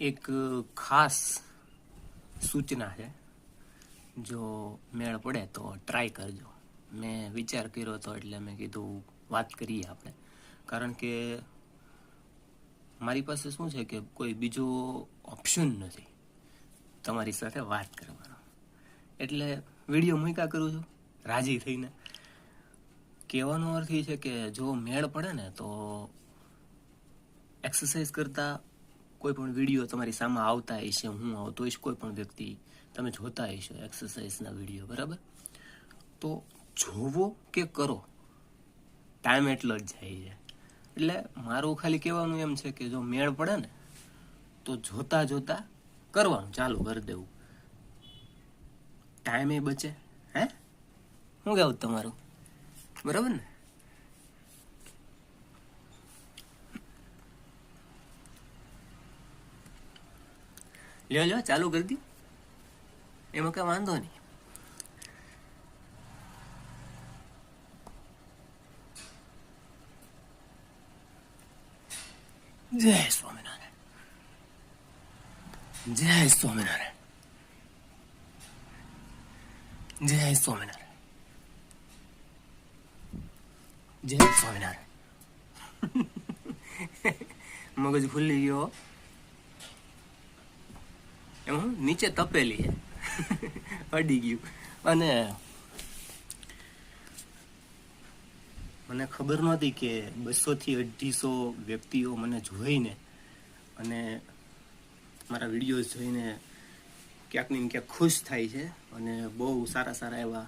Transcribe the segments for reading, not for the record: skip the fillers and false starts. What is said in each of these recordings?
એક ખાસ સૂચના છે, જો મેળ પડે તો ટ્રાય કરજો. મેં વિચાર કર્યો હતો એટલે મેં કીધું વાત કરીએ આપણે, કારણ કે મારી પાસે શું છે કે કોઈ બીજો ઓપ્શન નથી તમારી સાથે વાત કરવાનો, એટલે વિડીયો મૂક્યા કરું છું રાજી થઈને. કહેવાનો અર્થ એ છે કે જો મેળ પડે ને તો એક્સરસાઇઝ કરતાં કોઈ પણ વિડીયો તમારી સામે આવતા હશે, હું આવતો હશે, કોઈ પણ વ્યક્તિ તમે જોતા હશો એક્સરસાઇઝના વિડીયો, બરાબર? તો જોવો કે કરો, ટાઈમ એટલો જ જાય છે. એટલે મારું ખાલી કહેવાનું એમ છે કે જો મેળ પડે ને તો જોતા જોતા કરવાનું ચાલુ કરી દેવું, ટાઈમે બચે. હે, શું કહેવું તમારું? બરાબર ને? લ્યો ચાલુ કરી દઉં, એમાં કઈ વાંધો નહીં. જય સ્વામિનારાયણ, જય સ્વામિનારાયણ, જય સ્વામિનારાયણ, જય સ્વામિનારાયણ. મગજ ભૂલી ગયો, એમાં નીચે તપેલી છે, અડી ગયું. અને મને ખબર નહોતી કે 200 થી 250 વ્યક્તિઓ મને જોઈને અને મારા વિડીયોઝ જોઈને ક્યાંક ને ક્યાંક ખુશ થાય છે, અને બહુ સારા સારા એવા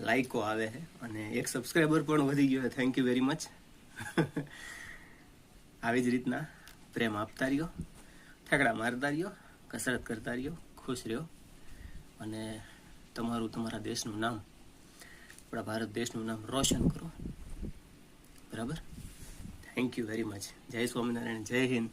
લાઈકો આવે છે, અને એક સબસ્ક્રાઈબર પણ વધી ગયો. Thank you very much. આવી જ રીતના પ્રેમ આપતા રહ્યો, ઠેકડા મારતા રહ્યો, કસરત કરતા રહ્યો, ખુશ રહ્યો, અને તમારા દેશનું નામ, આપણા ભારત દેશનું નામ રોશન કરો. બરાબર? Thank you very much. જય સ્વામિનારાયણ, જય હિન્દ.